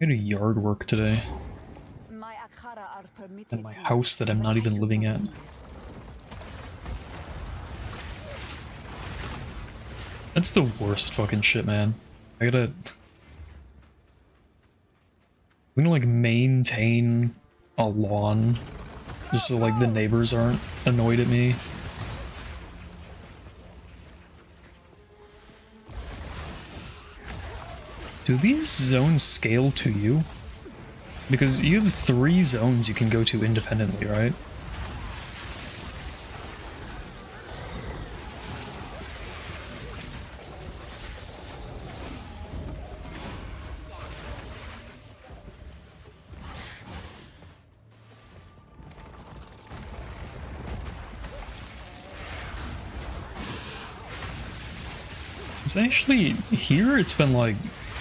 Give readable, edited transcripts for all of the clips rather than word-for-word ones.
I had a yard work today in my house that I'm not even living at. That's the worst fucking shit, man. I gotta... We gonna like maintain a lawn just so like the neighbors aren't annoyed at me. Do these zones scale to you? Because you have 3 zones you can go to independently, right? It's actually, here it's been like,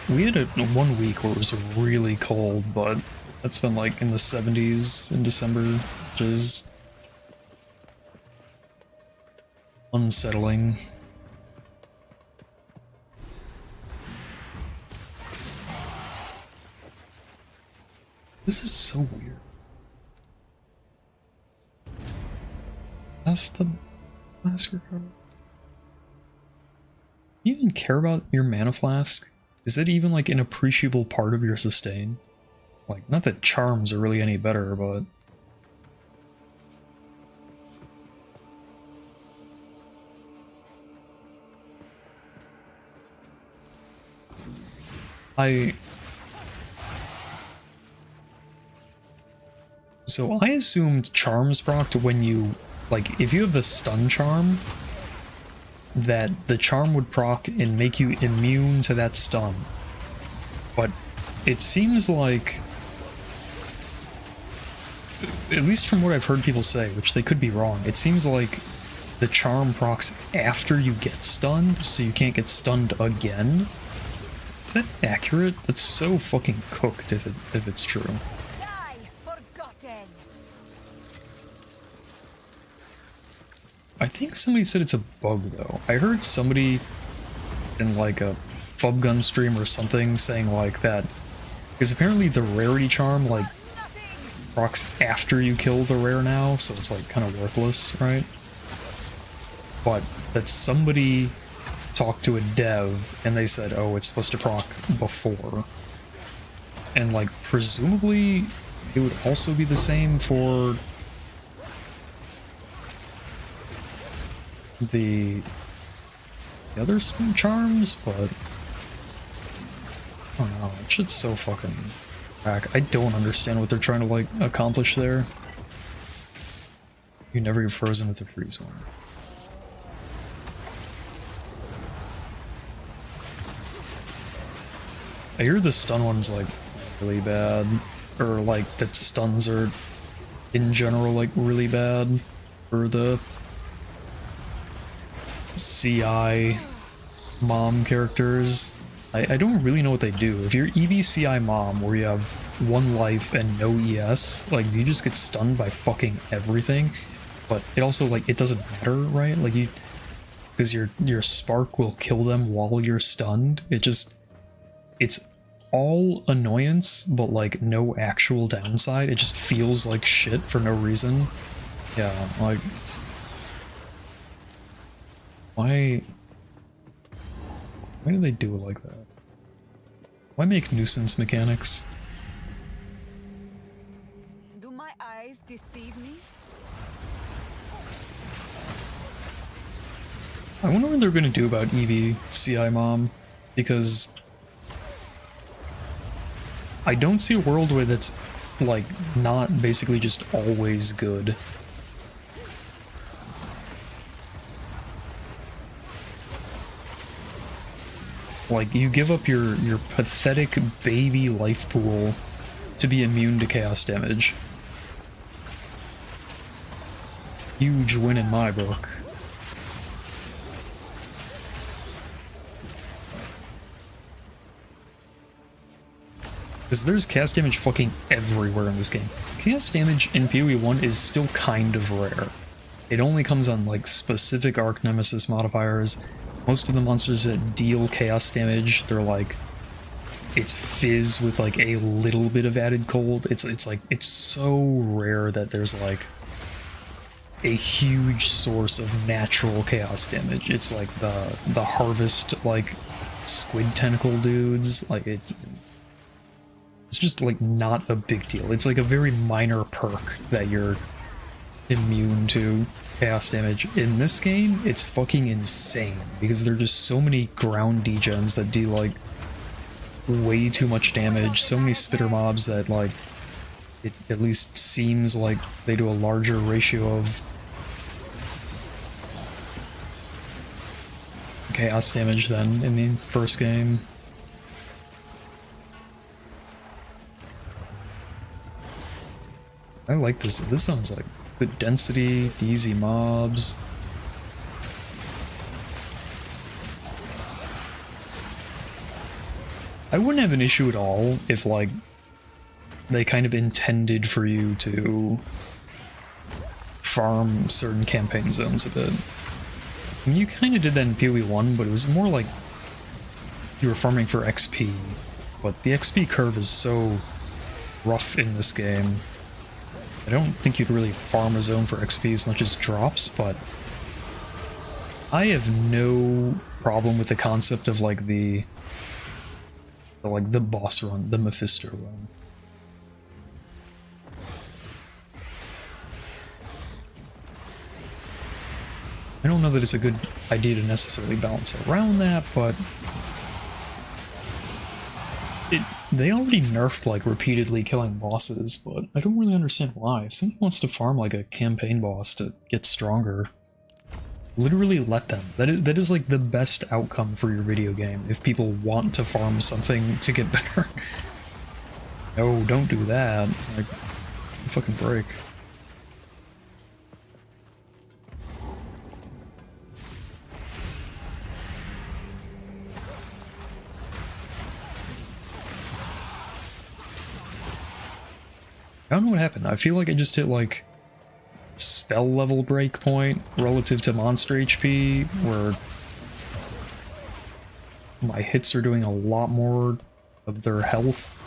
we had 1 week where it was really cold, but that's been like in the 70s in December, which is unsettling. This is so weird. That's the last recovery. Do you even care about your mana flask? Is it even like an appreciable part of your sustain? Like, not that charms are really any better, but... So I assumed charms procced when you... Like, if you have the stun charm, that the charm would proc and make you immune to that stun. But it seems like, at least from what I've heard people say, which they could be wrong, it seems like the charm procs after you get stunned, so you can't get stunned again. Is that accurate? That's so fucking cooked if it's true. I think somebody said it's a bug though. I heard somebody in like a Fubgun stream or something saying like that, because apparently the rarity charm like procs after you kill the rare now, so it's like kind of worthless, right? But that somebody talked to a dev and they said, oh, it's supposed to proc before. And like presumably it would also be the same for the other stun charms, but I don't know, that shit's so fucking whack. I don't understand what they're trying to like accomplish there. You never get frozen with the freeze one. I hear the stun one's like really bad, or like that stuns are in general like really bad for the CI mom characters. I don't really know what they do. If you're EV-CI mom where you have 1 life and no ES, like you just get stunned by fucking everything. But it also like it doesn't matter, right? Like you, because your spark will kill them while you're stunned. It's all annoyance, but like no actual downside. It just feels like shit for no reason. Yeah, like why do they do it like that? Why make nuisance mechanics? Do my eyes deceive me? I wonder what they're gonna do about EV-CI mom, because I don't see a world where that's like not basically just always good. Like, you give up your pathetic baby life pool to be immune to chaos damage. Huge win in my book. Because there's chaos damage fucking everywhere in this game. Chaos damage in PoE 1 is still kind of rare. It only comes on like specific Arc Nemesis modifiers. Most of the monsters that deal chaos damage, they're like it's fizz with like a little bit of added cold. It's like it's so rare that there's like a huge source of natural chaos damage. It's like the harvest like squid tentacle dudes. Like it's just like not a big deal. It's like a very minor perk that you're immune to chaos damage. In this game, it's fucking insane because there are just so many ground degens that do like way too much damage, so many spitter mobs that like it at least seems like they do a larger ratio of chaos damage than in the first game. I like this. This sounds like good density, easy mobs. I wouldn't have an issue at all if, like, they kind of intended for you to farm certain campaign zones a bit. I mean, you kind of did that in PoE 1, but it was more like you were farming for XP. But the XP curve is so rough in this game. I don't think you'd really farm a zone for XP as much as drops, but I have no problem with the concept of like the boss run, the Mephisto run. I don't know that it's a good idea to necessarily balance around that, but they already nerfed like repeatedly killing bosses, but I don't really understand why. If someone wants to farm like a campaign boss to get stronger, literally let them. That is like the best outcome for your video game if people want to farm something to get better. No, don't do that. Like, fucking break. I don't know what happened. I feel like I just hit like spell level breakpoint relative to monster HP, where my hits are doing a lot more of their health.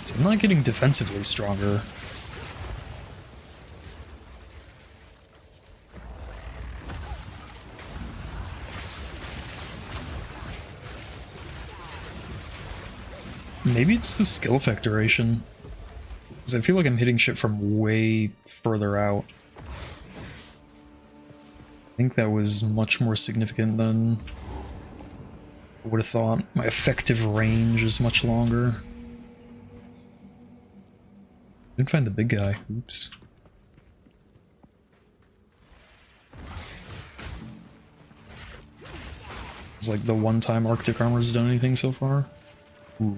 So I'm not getting defensively stronger. Maybe it's the skill effect duration, because I feel like I'm hitting shit from way further out. I think that was much more significant than I would have thought. My effective range is much longer. Didn't find the big guy. Oops. It's like the one time Arctic Armor's done anything so far. Ooh.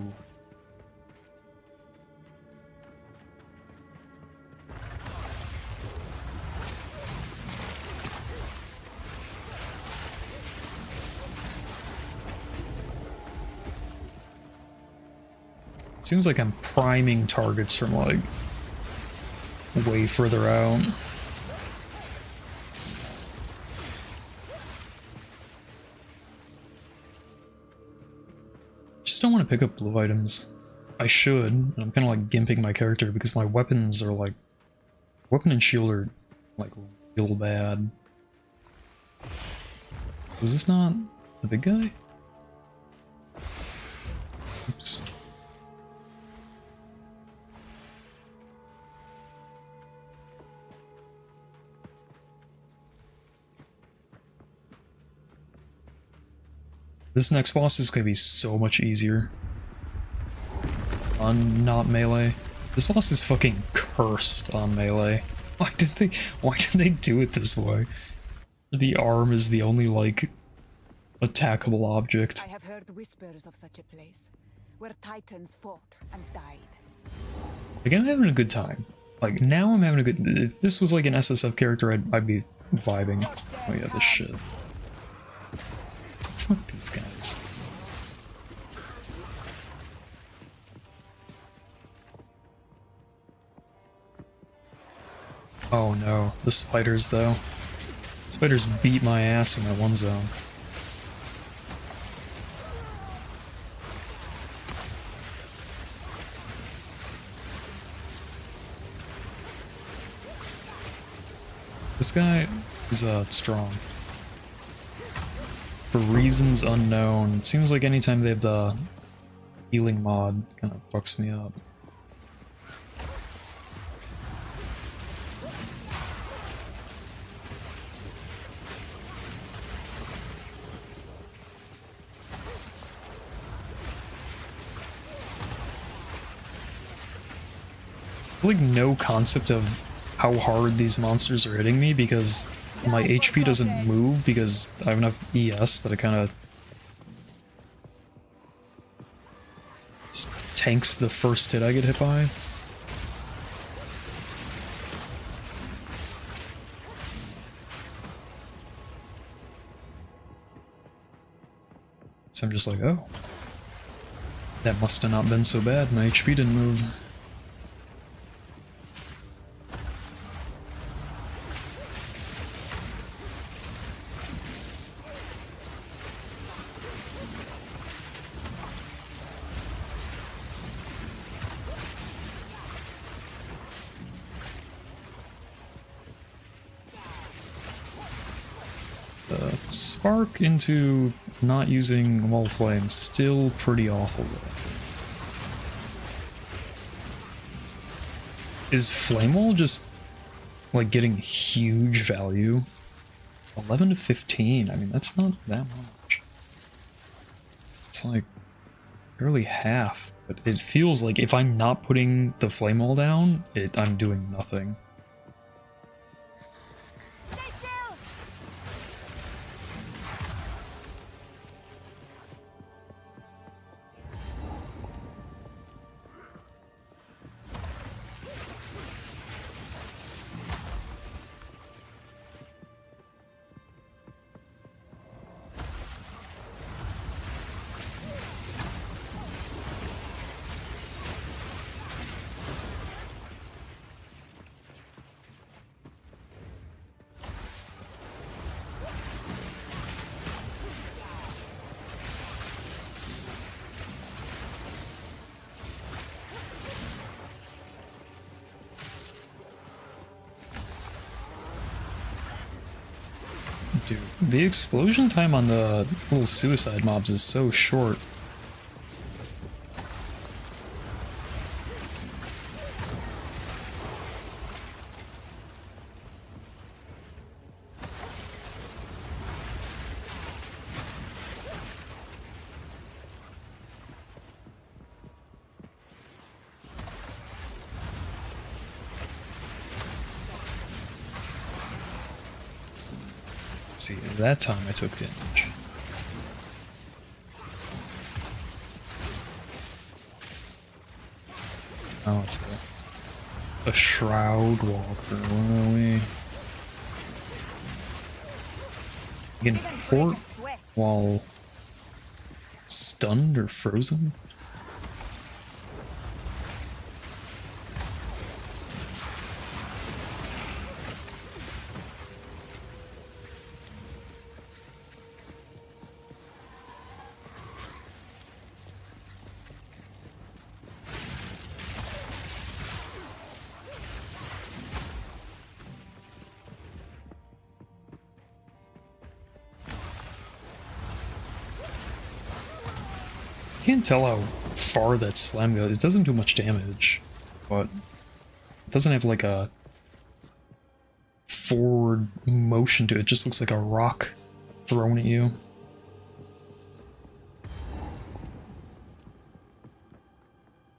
Seems like I'm priming targets from like way further out. Just don't want to pick up blue items. I should, and I'm kind of like gimping my character because my weapons are like... Weapon and shield are like real bad. Is this not the big guy? Oops. This next boss is going to be so much easier on not melee. This boss is fucking cursed on melee. Why did they do it this way? The arm is the only, like, attackable object. I have heard whispers of such a place, where titans fought and died. Like, I'm having a good time. Like, now I'm having a good... If this was like an SSF character, I'd be vibing. Oh yeah, this shit. Fuck these guys. Oh no, the spiders though. Spiders beat my ass in that one zone. This guy is strong. For reasons unknown. It seems like anytime they have the healing mod, kind of fucks me up. Like no concept of how hard these monsters are hitting me because my HP doesn't move because I have enough ES that it kind of tanks the first hit I get hit by. So I'm just like, oh, that must have not been so bad. My HP didn't move. Spark into not using wall flame, still pretty awful though. Is flame wall just like getting huge value? 11 to 15, I mean that's not that much. It's like barely half, but it feels like if I'm not putting the flame wall down, I'm doing nothing. Dude, the explosion time on the little suicide mobs is so short. See, that time I took damage. Oh, it's a shroud walker. Where are we? You can port while stunned or frozen? Can't tell how far that slam goes. It doesn't do much damage, but it doesn't have like a forward motion to it. It just looks like a rock thrown at you.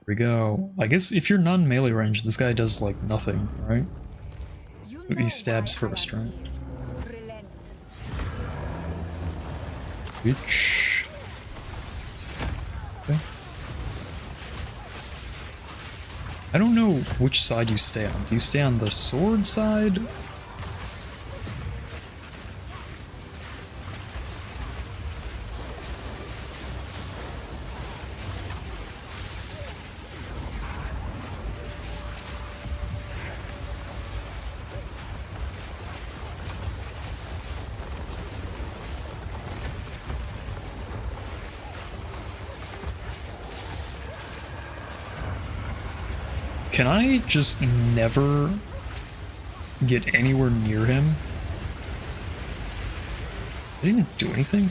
Here we go. I guess if you're non-melee range, this guy does like nothing, right? He stabs first, right? Bitch. Okay. I don't know which side you stay on. Do you stay on the sword side? Can I just never get anywhere near him. I didn't do anything.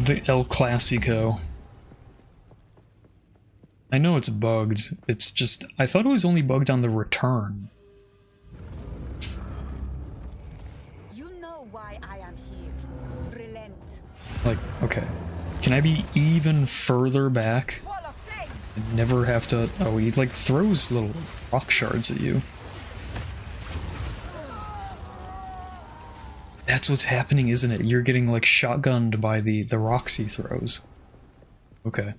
The El Clasico. I know it's bugged. It's just, I thought it was only bugged on the return. You know why I am here. Relent. Like, okay. Can I be even further back? Wall of flame. And never have to... Oh, he like throws little rock shards at you. That's what's happening, isn't it? You're getting like shotgunned by the rocks he throws. Okay.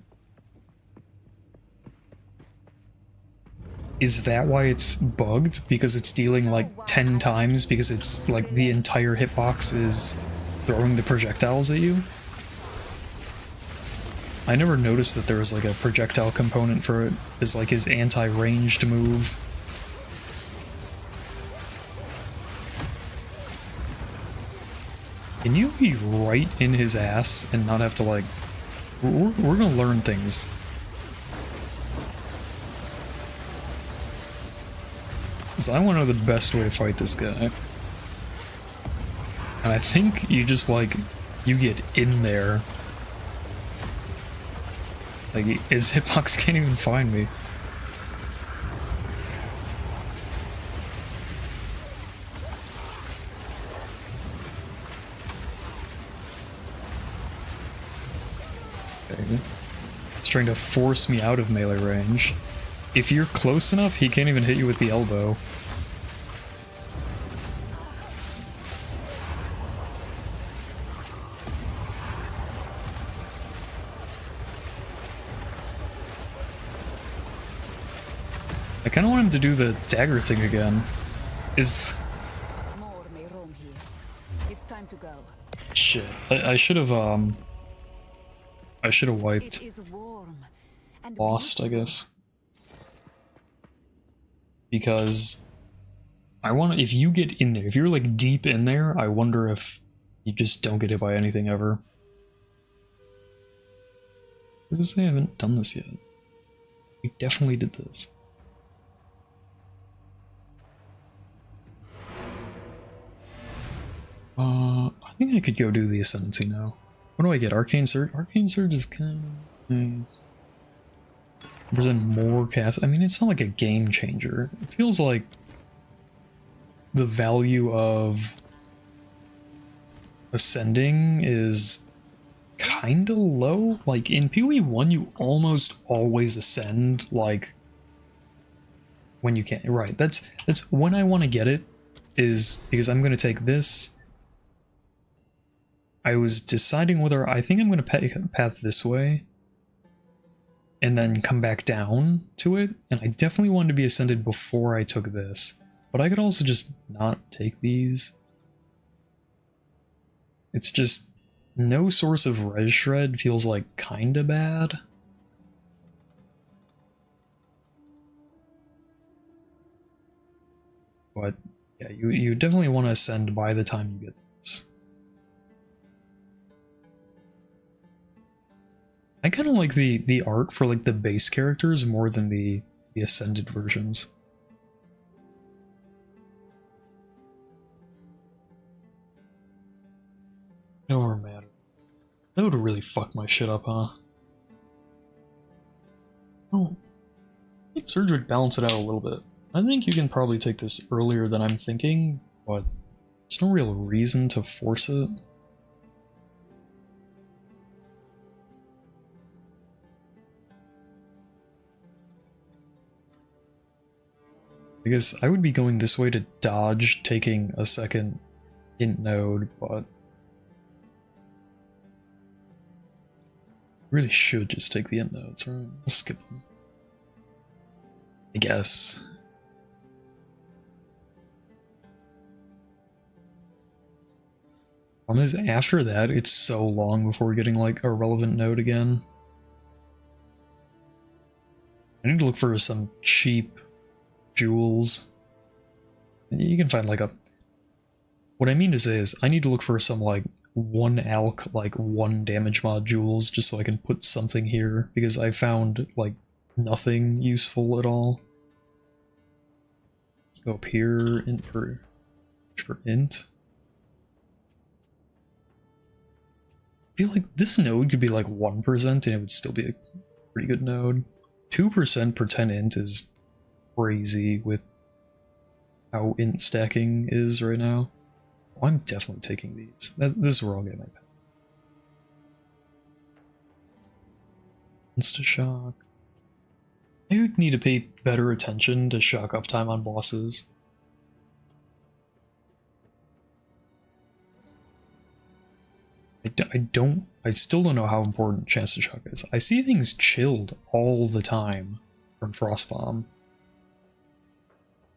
Is that why it's bugged? Because it's dealing like 10 times because it's like the entire hitbox is throwing the projectiles at you? I never noticed that there was like a projectile component for it as like his anti-ranged move. Can you be right in his ass and not have to like... We're gonna learn things. So I want to know the best way to fight this guy. And I think you just like, you get in there. Like, his hitbox can't even find me. Okay. He's trying to force me out of melee range. If you're close enough, he can't even hit you with the elbow. I kind of want him to do the dagger thing again. More may roam here. It's time to go. Shit. I should have wiped. It is warm and Lost, I beautiful. guess. Because I want to, if you get in there, if you're like deep in there, I wonder if you just don't get hit by anything ever. Does it say I haven't done this yet? We definitely did this. I think I could go do the Ascendancy now. What do I get? Arcane Surge? Arcane Surge is kind of nice. Present more cast. I mean, it's not like a game changer. It feels like the value of ascending is kind of low. Like in PoE 1, you almost always ascend. Like when you can't. Right. That's when I want to get it. Is because I'm going to take this. I was deciding whether I think I'm going to path this way and then come back down to it, and I definitely wanted to be ascended before I took this, but I could also just not take these. It's just no source of res shred feels like kinda bad. But yeah, you definitely want to ascend by the time you get this. I kind of like the art for like the base characters more than the ascended versions. No more matter. That would have really fucked my shit up, huh? Oh, I think Surge would balance it out a little bit. I think you can probably take this earlier than I'm thinking, but there's no real reason to force it. Because I would be going this way to dodge taking a second int node, but really should just take the int nodes, right? I'll skip them. I guess. Problem is, after that, it's so long before we're getting like a relevant node again. I need to look for some cheap jewels. You can find like a... What I mean to say is, I need to look for some like one alk, like 1 damage modules, just so I can put something here, because I found like nothing useful at all. Go up here in for int. I feel like this node could be like 1% and it would still be a pretty good node. 2% per 10 int is crazy with how int stacking is right now. Oh, I'm definitely taking these. This is where I'll get my pen. Insta shock. I would need to pay better attention to shock uptime on bosses. I still don't know how important chance to shock is. I see things chilled all the time from Frostbomb.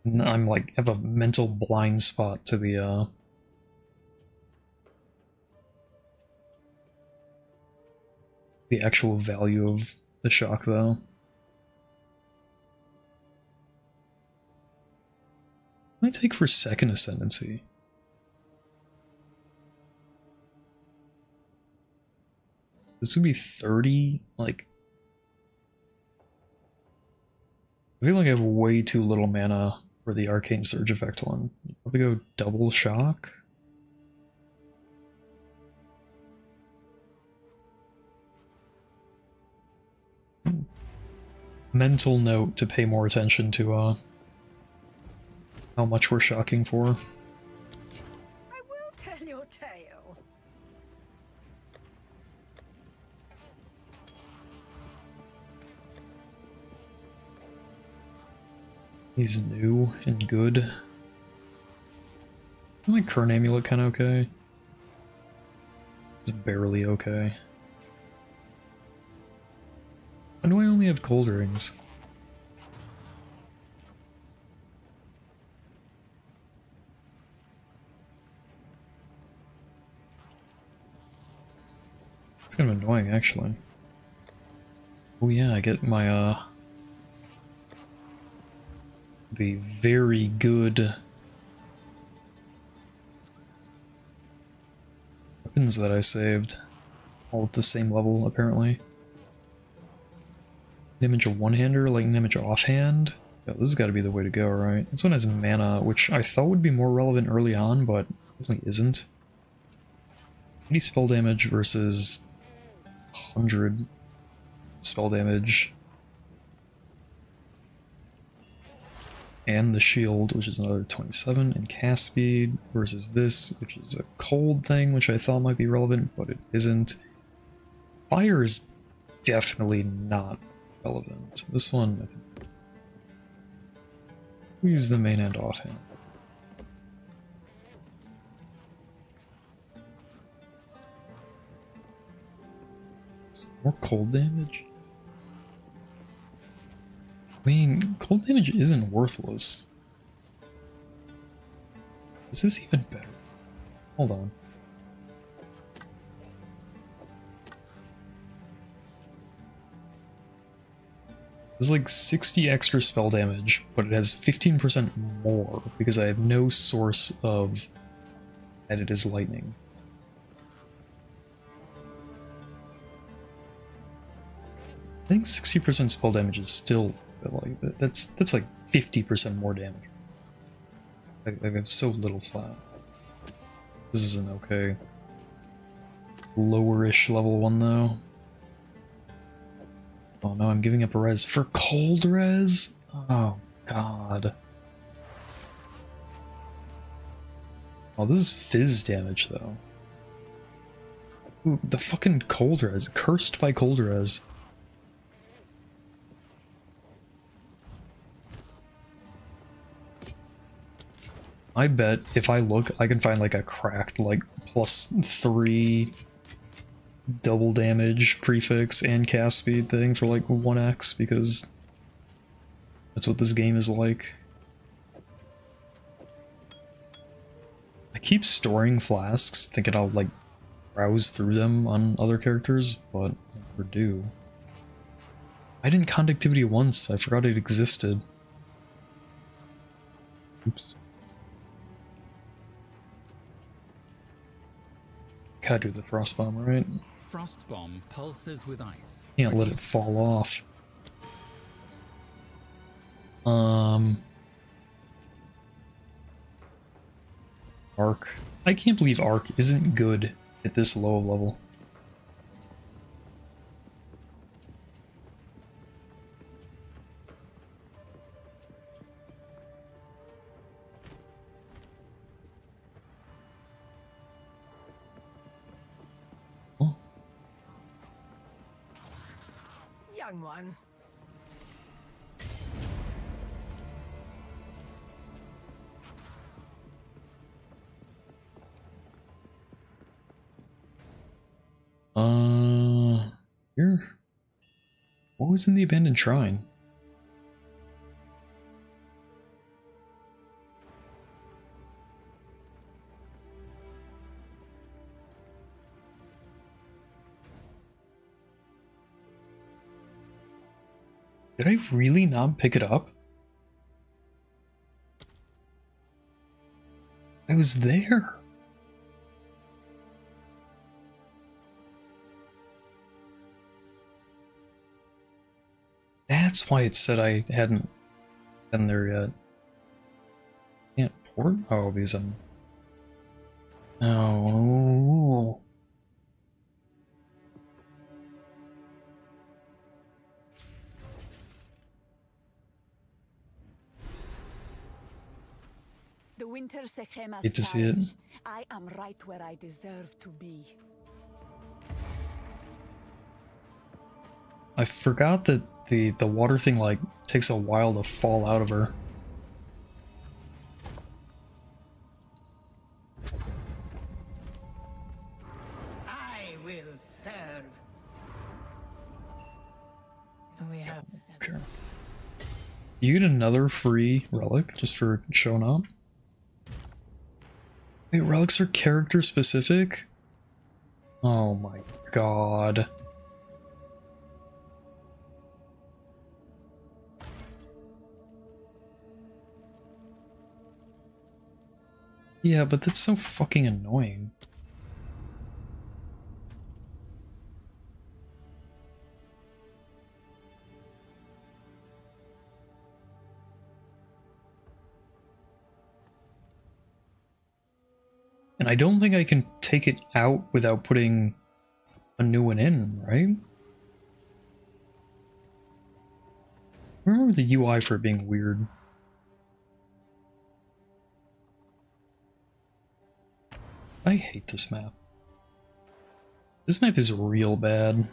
And I'm like, have a mental blind spot to the actual value of the shock though. What do I take for second ascendancy? This would be 30, like... I feel like I have way too little mana for the Arcane Surge effect one. Probably go double shock? Mental note to pay more attention to how much we're shocking for. I will tell your tale. He's new and good. My current amulet kinda okay. It's barely okay. Why do I only have cold rings? It's kind of annoying, actually. Oh yeah, I get my, the very good weapons that I saved. All at the same level, apparently. Image a one-hander, like an image offhand? Yeah, this has got to be the way to go, right? This one has mana, which I thought would be more relevant early on, but definitely isn't. 80 spell damage versus 100 spell damage. And the shield, which is another 27, and cast speed versus this, which is a cold thing, which I thought might be relevant, but it isn't. Fire is definitely not relevant. This one, I think, we use the main and offhand. More cold damage? I mean, cold damage isn't worthless. Is this even better? Hold on. This is like 60 extra spell damage, but it has 15% more because I have no source of that it is lightning. I think 60% spell damage is still like that's like 50% more damage. I have so little flat. This is an okay lower-ish level one though. Oh no, I'm giving up a res for cold res? Oh god. Oh, this is fizz damage though. Ooh, the fucking cold res. Cursed by cold res. I bet if I look, I can find like a cracked like +3 double damage prefix and cast speed thing for like 1x because that's what this game is like. I keep storing flasks thinking I'll like browse through them on other characters, but I never do. I didn't conductivity once, I forgot it existed. Oops. Gotta do the frost bomb, right? Frost bomb pulses with ice. Can't let it fall off. Arc. I can't believe Arc isn't good at this low level. Oh. Young one. Here. What was in the abandoned shrine? Did I really not pick it up? I was there. That's why it said I hadn't been there yet. Can't port? Oh, because I'm... Oh. The winter Sechem has Hate to see it. challenged. I am right where I deserve to be. I forgot that the water thing, like, takes a while to fall out of her. I will serve. We have. Okay. You get another free relic just for showing up. Wait, relics are character specific? Oh my god. Yeah, but that's so fucking annoying. And I don't think I can take it out without putting a new one in, right? I remember the UI for it being weird. I hate this map. This map is real bad.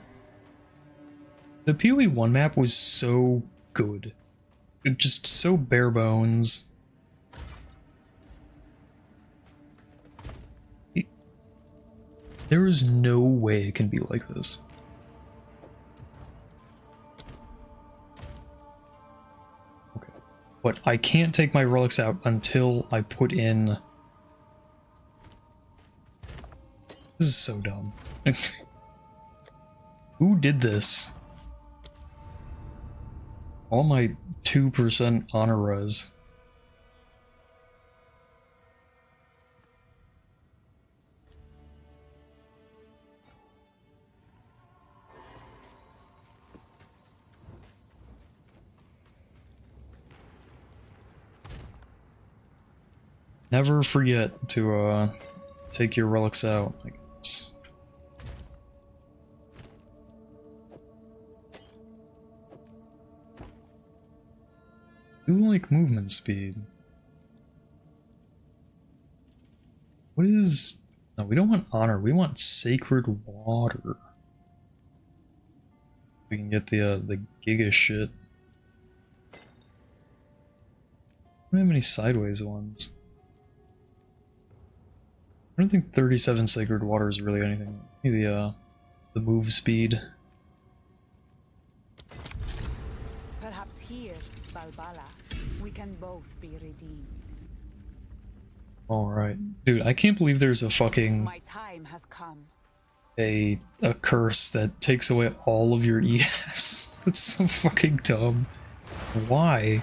The PoE 1 map was so good. It just so bare bones. There is no way it can be like this. Okay. But I can't take my relics out until I put in... This is so dumb. Who did this? All my 2% honor res. Never forget to take your relics out, I guess. Do like movement speed. What is... No, we don't want honor, we want sacred water. We can get the Giga shit. I don't have any sideways ones. I don't think 37 sacred water is really anything. Maybe the move speed. Perhaps here, Balbala, we can both be redeemed. Alright. Dude, I can't believe there's a fucking... My time has come. a curse that takes away all of your ES. That's so fucking dumb. Why?